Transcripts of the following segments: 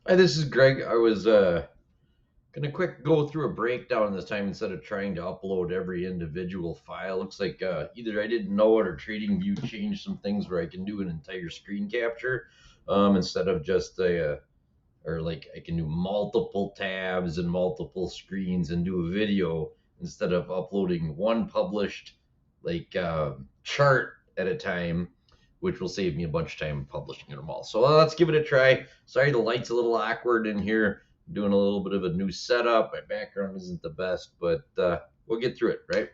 Hi, this is Greg. I was gonna quick go through a breakdown this time instead of trying to upload every individual file. Looks like either I didn't know it or TradingView changed some things where I can do an entire screen capture instead of just or like I can do multiple tabs and multiple screens and do a video instead of uploading one published like chart at a time, which will save me a bunch of time publishing them all. So let's give it a try. Sorry, the light's a little awkward in here. I'm doing a little bit of a new setup. My background isn't the best, but we'll get through it, right?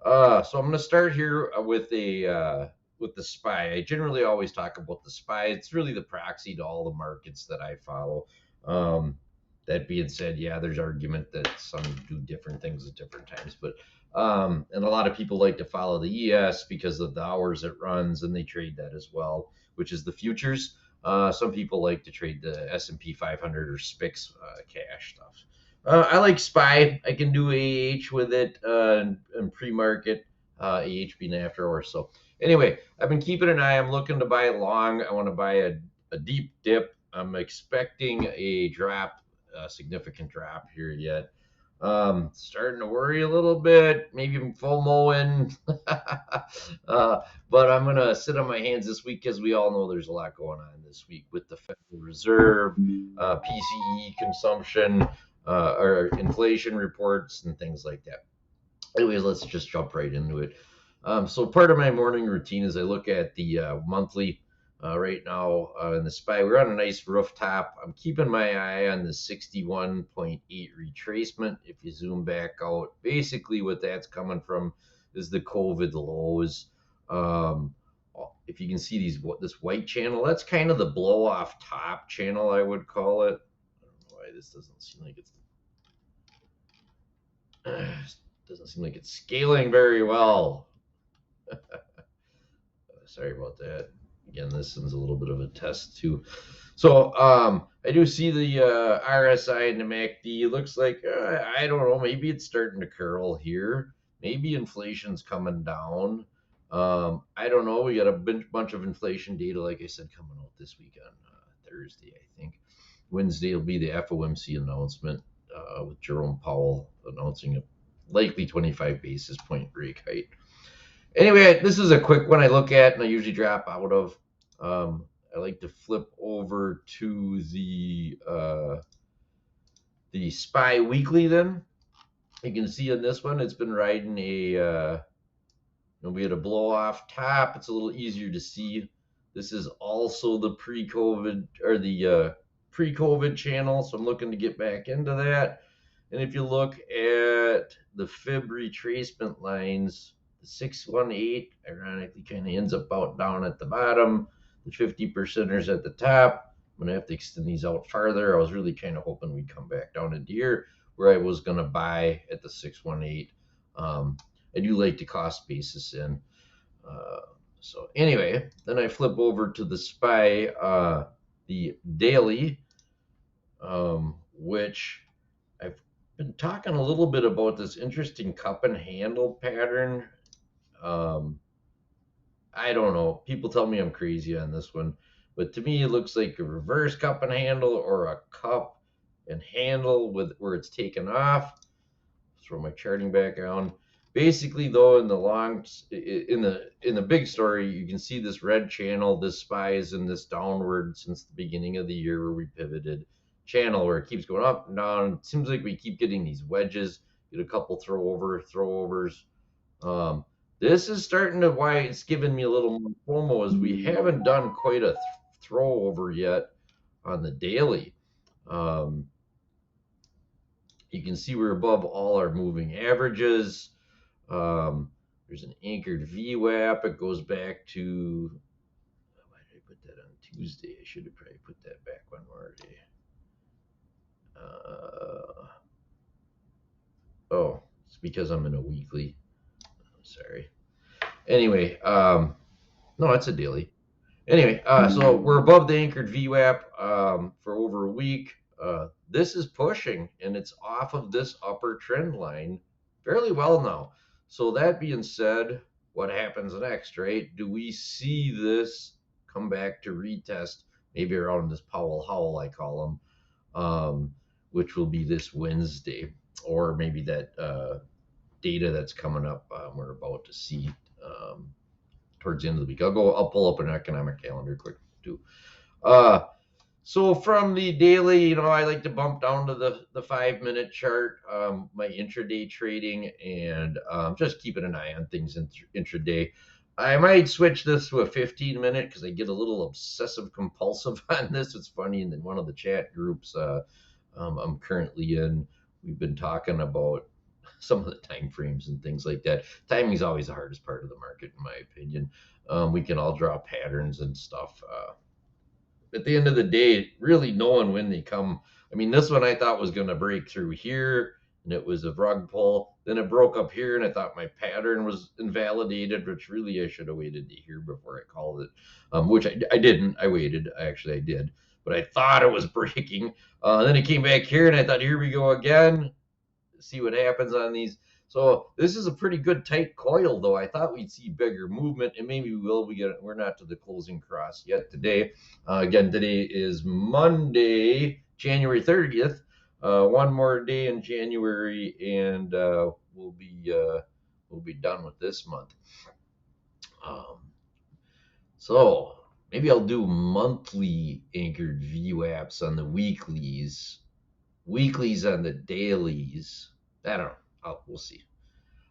So I'm going to start here with the SPY. I generally always talk about the SPY. It's really the proxy to all the markets that I follow. Um, that being said, yeah, there's argument that some do different things at different times, but and a lot of people like to follow the ES because of the hours it runs, and they trade that as well, which is the futures. Some people like to trade the S&P 500 or SPIX cash stuff. I like SPY. I can do AH with it and pre-market, AH being after hours. So anyway, I've been keeping an eye. I'm looking to buy long. I want to buy a deep dip. I'm expecting a drop, a significant drop here yet. Starting to worry a little bit. Maybe I'm FOMOing. But I'm going to sit on my hands this week because we all know there's a lot going on this week with the Federal Reserve, PCE consumption, or inflation reports and things like that. Anyways, let's just jump right into it. So part of my morning routine is I look at the monthly. Right now in the SPY, we're on a nice rooftop. I'm keeping my eye on the 61.8 retracement. If you zoom back out, basically what that's coming from is the COVID lows. Um, if you can see this white channel, that's kind of the blow off top channel, I would call it. I don't know why this doesn't seem like it's doesn't seem like it's scaling very well. Sorry about that. Again, this is a little bit of a test too. So I do see the RSI and the MACD. It looks like I don't know. Maybe it's starting to curl here. Maybe inflation's coming down. I don't know. We got a bunch of inflation data, like I said, coming out this week on Thursday, I think. Wednesday will be the FOMC announcement with Jerome Powell announcing a likely 25 basis point rate hike. Anyway, this is a quick one I look at and I usually drop out of. I like to flip over to the SPY weekly. Then you can see on this one, it's been riding we had a blow off top. It's a little easier to see. This is also the pre-COVID or the pre-COVID channel, so I'm looking to get back into that. And if you look at the fib retracement lines, the 618 ironically kind of ends up out down at the bottom. The 50 percenters at the top. I'm gonna have to extend these out farther. I was really kind of hoping we'd come back down into here where I was gonna buy at the 618. I do like to cost basis in. So anyway, then I flip over to the SPY, the daily, which I've been talking a little bit about this interesting cup and handle pattern. I don't know. People tell me I'm crazy on this one, but to me it looks like a reverse cup and handle or a cup and handle with where it's taken off. Throw my charting back on. Basically, though, in the big story, you can see this red channel. This SPY is in this downward since the beginning of the year where we pivoted channel where it keeps going up and down. It seems like we keep getting these wedges. Get a couple throwovers. This is starting to why it's giving me a little more FOMO is we haven't done quite a throwover yet on the daily. You can see we're above all our moving averages. There's an anchored VWAP. It goes back to, why did I put that on Tuesday? I should have probably put that back one more day. Oh, it's because I'm in a weekly. Sorry. Anyway, no, it's a daily. Anyway, so we're above the anchored VWAP for over a week. This is pushing, and it's off of this upper trend line fairly well now. So that being said, what happens next, right? Do we see this come back to retest maybe around this Powell Howell, I call them, which will be this Wednesday, or maybe that data that's coming up we're about to see towards the end of the week. I'll pull up an economic calendar quick too. So from the daily, I like to bump down to the 5 minute chart, my intraday trading, and just keeping an eye on things intraday. I might switch this to a 15 minute because I get a little obsessive compulsive on this. It's funny, in one of the chat groups I'm currently in, we've been talking about some of the time frames and things like that. Timing is always the hardest part of the market, in my opinion. We can all draw patterns and stuff. At the end of the day, really knowing when they come. I mean, this one I thought was going to break through here, and it was a rug pull. Then it broke up here, and I thought my pattern was invalidated, which really I should have waited to hear before I called it, which I didn't. I waited. I did. But I thought it was breaking. Then it came back here, and I thought, here we go again. See what happens on these. So this is a pretty good tight coil, though. I thought we'd see bigger movement, and maybe we will. We're not to the closing cross yet today. Again, today is Monday, January 30th. One more day in January, and we'll be done with this month. So maybe I'll do monthly anchored VWAPs on the weeklies on the dailies. I don't know. We'll see.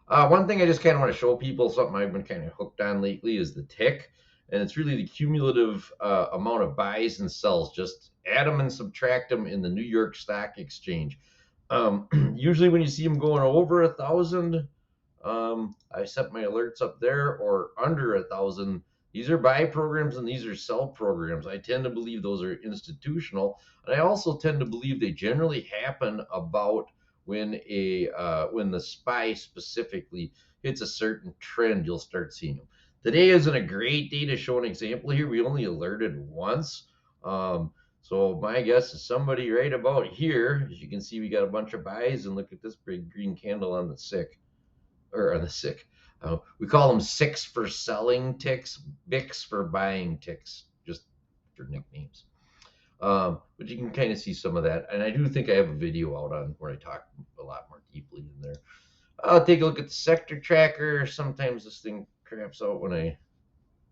One thing I just kind of want to show people, something I've been kind of hooked on lately, is the tick. And it's really the cumulative amount of buys and sells. Just add them and subtract them in the New York Stock Exchange. Usually when you see them going over 1,000, I set my alerts up there, or under 1,000. These are buy programs and these are sell programs. I tend to believe those are institutional, and I also tend to believe they generally happen about when the SPY specifically hits a certain trend. You'll start seeing them. Today isn't a great day to show an example here. We only alerted once. So my guess is somebody right about here. As you can see, we got a bunch of buys, and look at this big green candle on the SIC. Or on the SIC. We call them SICs for selling ticks, BICs for buying ticks, just for nicknames. But you can kind of see some of that. And I do think I have a video out on where I talk a lot more deeply in there. I'll take a look at the sector tracker. Sometimes this thing cramps out when I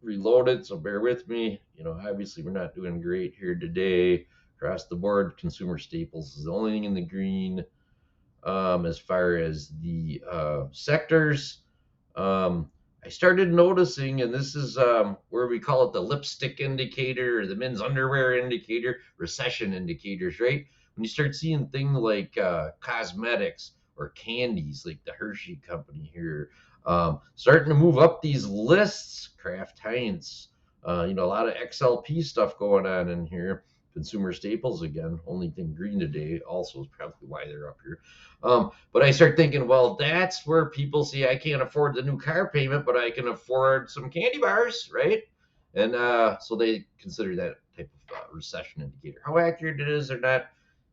reload it, so bear with me. Obviously we're not doing great here today. Across the board, consumer staples is the only thing in the green. As far as the sectors, I started noticing, and this is where we call it the lipstick indicator, or the men's underwear indicator, recession indicators, right? When you start seeing things like cosmetics or candies, like the Hershey company here, starting to move up these lists, Kraft Heinz, a lot of XLP stuff going on in here. Consumer staples again, only thing green today, also is probably why they're up here. But I start thinking, well, that's where people see I can't afford the new car payment, but I can afford some candy bars, right? And so they consider that type of recession indicator. How accurate it is or not, I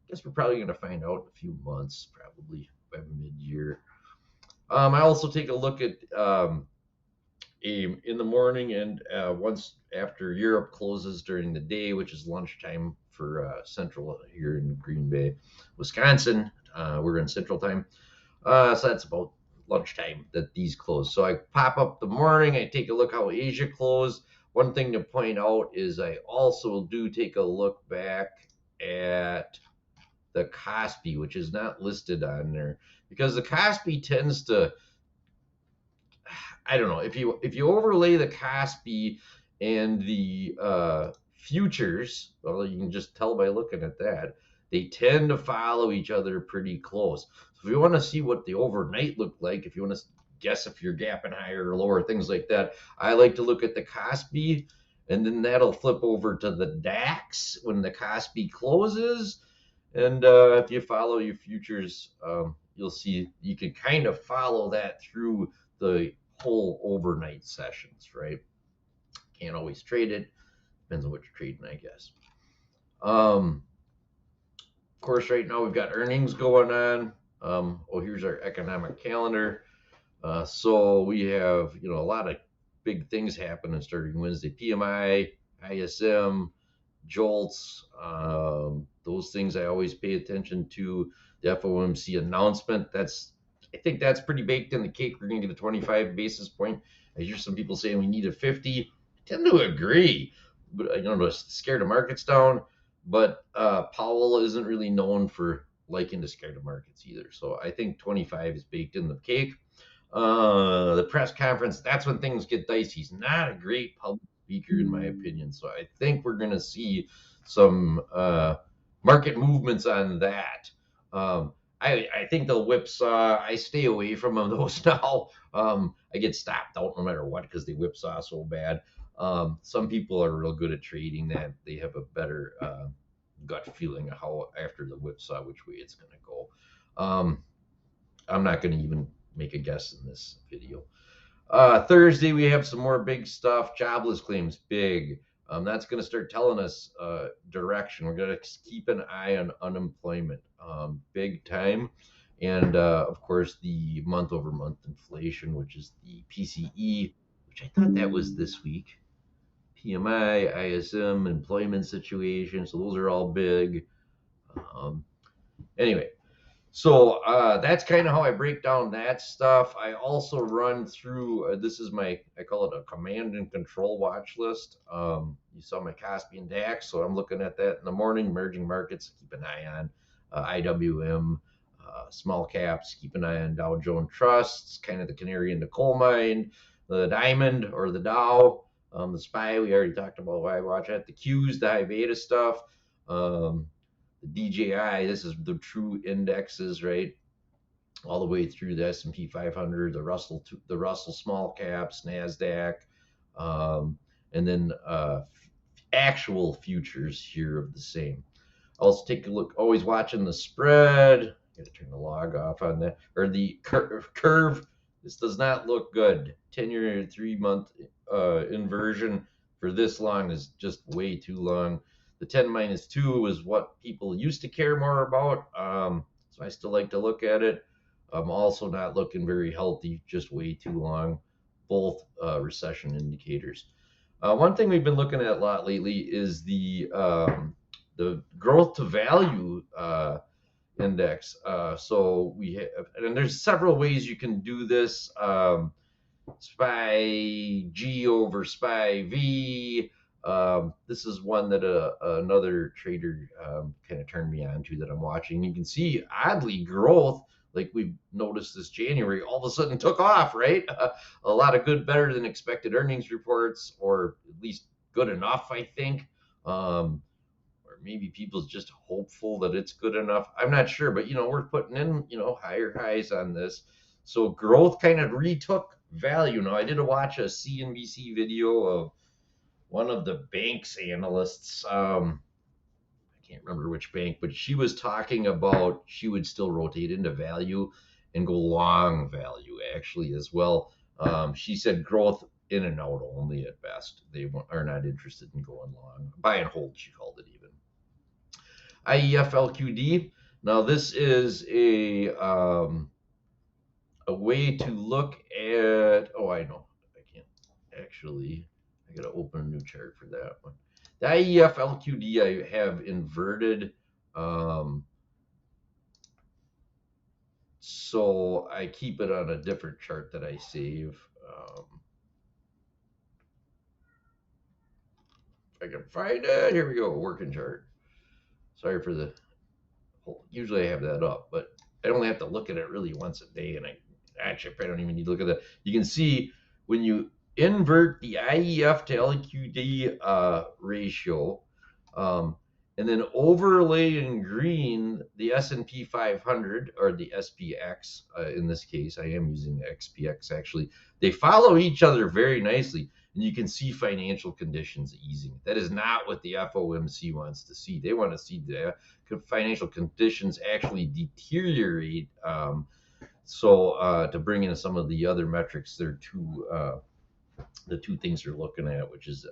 guess we're probably going to find out in a few months, probably by mid-year. I also take a look at in the morning and once after Europe closes during the day, which is lunchtime for Central here in Green Bay, Wisconsin. We're in Central time. So that's about lunchtime that these close. So I pop up the morning, I take a look how Asia closed. One thing to point out is I also do take a look back at the Kospi, which is not listed on there, because the Kospi tends to, I don't know, if you overlay the Kospi and the futures, well, you can just tell by looking at that, they tend to follow each other pretty close. So if you want to see what the overnight looked like, if you want to guess if you're gapping higher or lower, things like that, I like to look at the Kospi, and then that'll flip over to the DAX when the Kospi closes. And if you follow your futures, you'll see you can kind of follow that through the whole overnight sessions, right? Can't always trade it. Depends on what you're trading, I guess. Of course, right now we've got earnings going on. Here's our economic calendar. So we have, a lot of big things happening starting Wednesday. PMI, ISM, jolts, those things I always pay attention to. The FOMC announcement, I think that's pretty baked in the cake. We're going to get a 25 basis point. I hear some people saying we need a 50. I tend to agree, but I don't know, scare the markets down. But Powell isn't really known for liking to scare the markets either. So I think 25 is baked in the cake. The press conference, that's when things get dicey. He's not a great public speaker, in my opinion. So I think we're going to see some market movements on that. I think the whipsaw, I stay away from those now. I get stopped out no matter what because they whipsaw so bad. Some people are real good at trading that. They have a better gut feeling of how after the whipsaw, which way it's going to go. I'm not going to even make a guess in this video. Thursday, we have some more big stuff. Jobless claims, big. That's going to start telling us direction. We're going to keep an eye on unemployment, big time. And of course, the month over month inflation, which is the PCE, which I thought that was this week. PMI, ISM, employment situation. So those are all big. Anyway, so that's kind of how I break down that stuff. I also run through, this is I call it a command and control watch list. You saw my Kospi and DAX, so I'm looking at that in the morning. Emerging markets, keep an eye on. IWM, small caps, keep an eye on Dow Jones Trusts, kind of the canary in the coal mine. The diamond or the Dow, the SPY, we already talked about why I watch that. The Qs, the high beta stuff. The DJI, this is the true indexes, right? All the way through the S&P 500, the Russell small caps, Nasdaq, and then actual futures here of the same. Also take a look, always watching the spread. Got to turn the log off on that, or the curve. This does not look good. 10-year, 3-month inversion for this long is just way too long. The 10-2 is what people used to care more about. So I still like to look at it. I'm also not looking very healthy, just way too long. Both recession indicators. One thing we've been looking at a lot lately is the growth to value index. So we have, and there's several ways you can do this. SPY G over SPY V. This is one that another trader kind of turned me on to that I'm watching. You can see oddly growth, like we've noticed this January, all of a sudden took off, right? A lot of good, better than expected earnings reports, or at least good enough, I think. Or maybe people's just hopeful that it's good enough. I'm not sure, but we're putting in higher highs on this. So growth kind of retook value. Now I did watch a CNBC video of one of the bank's analysts. I can't remember which bank, but she was talking about she would still rotate into value and go long value actually as well. She said growth in and out only at best. They are not interested in going long. Buy and hold, she called it even. IEF LQD. Now this is a way to look at. Oh, I know. I can't actually. I gotta open a new chart for that one. The IEF LQD I have inverted. So I keep it on a different chart that I save. If I can find it, here we go, working chart. Sorry for the, usually I have that up, but I only have to look at it really once a day, and I probably don't even need to look at that. You can see when you invert the IEF to LQD ratio, and then overlay in green the S&P 500 or the SPX. In this case, I am using the XPX actually. They follow each other very nicely, and you can see financial conditions easing. That is not what the FOMC wants to see. They want to see the financial conditions actually deteriorate. So to bring in some of the other metrics, there are the two things you're looking at, which is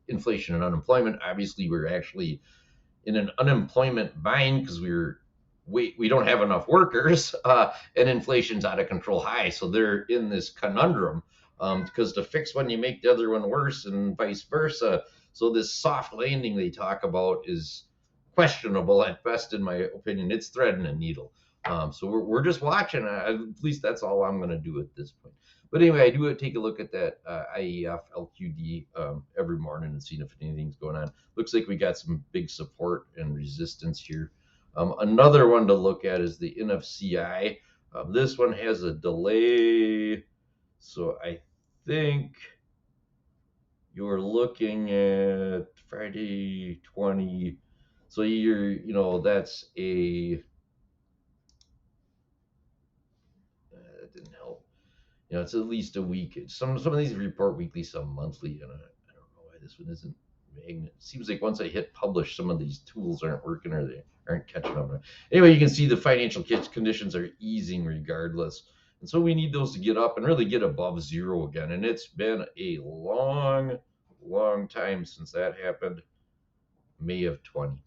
inflation and unemployment. Obviously, we're actually in an unemployment bind because we don't have enough workers, and inflation's out of control high. So they're in this conundrum. because to fix one, you make the other one worse, and vice versa. So this soft landing they talk about is questionable at best, in my opinion. It's threading a needle. So we're just watching. At least that's all I'm going to do at this point. But anyway, I do take a look at that IEF LQD every morning and seeing if anything's going on. Looks like we got some big support and resistance here. Another one to look at is the NFCI. This one has a delay, so I think you're looking at Friday 20. So that's that didn't help. It's at least a week. Some of these report weekly, some monthly, and I don't know why this one isn't magnet. It seems like once I hit publish, some of these tools aren't working or they aren't catching up. Anyway, you can see the financial conditions are easing regardless. And so we need those to get up and really get above zero again. And it's been a long, long time since that happened. May of 20.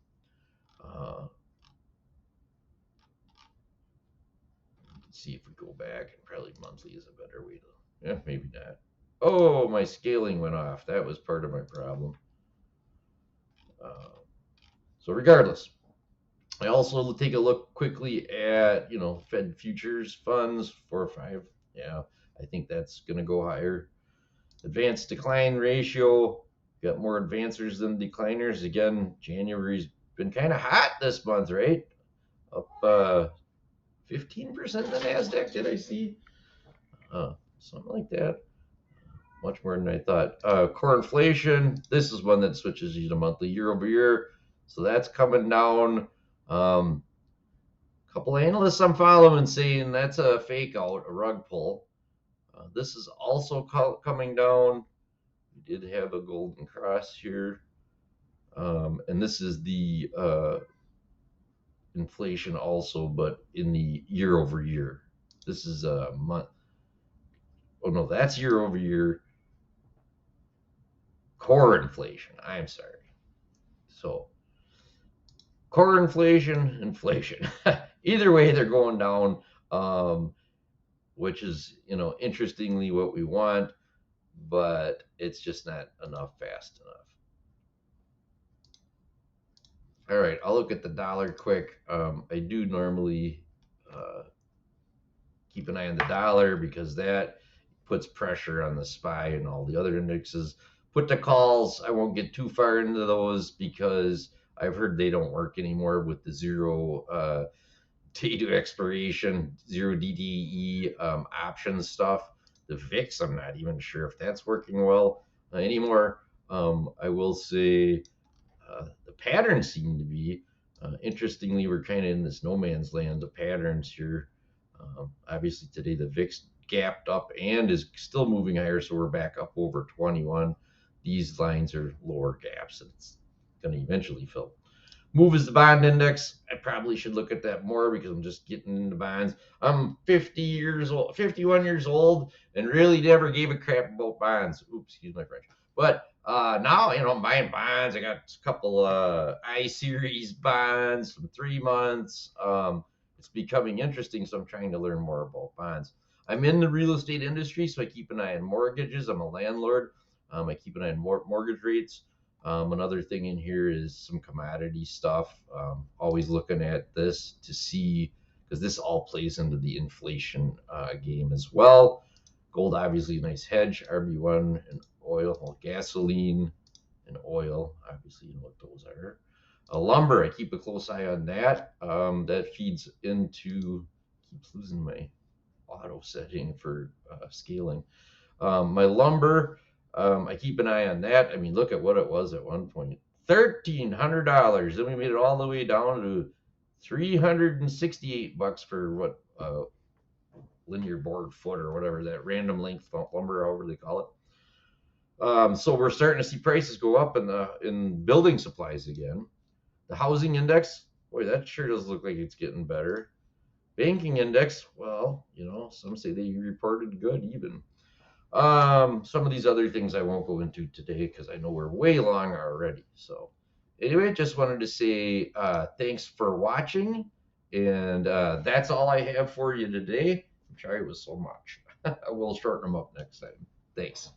See if we go back, and probably monthly is a better way to, maybe not. Oh, my scaling went off. That was part of my problem. So regardless, I also take a look quickly at, Fed futures funds, 4 or 5. Yeah, I think that's going to go higher. Advanced decline ratio, got more advancers than decliners. Again, January's been kind of hot this month, right? Up 15% the NASDAQ, did I see? Something like that. Much more than I thought. Core inflation, this is one that switches you to monthly year over year. So that's coming down. A couple of analysts I'm following saying that's a fake out, a rug pull. This is also coming down. We did have a golden cross here. And this is the inflation also, but in the year over year. This is a month. Oh no, that's year over year. Core inflation. I'm sorry. So core inflation. Either way, they're going down, which is, interestingly what we want, but it's just not enough fast enough. All right, I'll look at the dollar quick. I do normally keep an eye on the dollar because that puts pressure on the SPY and all the other indexes. Put the calls, I won't get too far into those because I've heard they don't work anymore with the zero day to expiration, zero DDE option stuff. The VIX, I'm not even sure if that's working well anymore. I will say the patterns seem to be. Interestingly, we're kind of in this no man's land of patterns here. Obviously, today the VIX gapped up and is still moving higher, so we're back up over 21. These lines are lower gaps, and it's going to eventually fill. Move is the bond index. I probably should look at that more because I'm just getting into bonds. I'm 51 years old, and really never gave a crap about bonds. Oops, excuse my French. But now, I'm buying bonds. I got a couple I-series bonds from 3 months. It's becoming interesting, so I'm trying to learn more about bonds. I'm in the real estate industry, so I keep an eye on mortgages. I'm a landlord. I keep an eye on mortgage rates. Another thing in here is some commodity stuff. Always looking at this to see, because this all plays into the inflation game as well. Gold, obviously, a nice hedge. RB1 and oil, gasoline and oil. Obviously, you know what those are. Lumber, I keep a close eye on that. That feeds into, keeps losing my auto setting for scaling. My lumber, I keep an eye on that. I mean, look at what it was at one point. $1,300. Then we made it all the way down to $368 for what linear board foot or whatever, that random length lumber, however they call it. So we're starting to see prices go up in building supplies again. The housing index, boy, that sure does look like it's getting better. Banking index, well, some say they reported good even. Some of these other things I won't go into today because I know we're way long already. So anyway, just wanted to say thanks for watching, and that's all I have for you today. I'm sorry it was so much. We'll shorten them up next time. Thanks.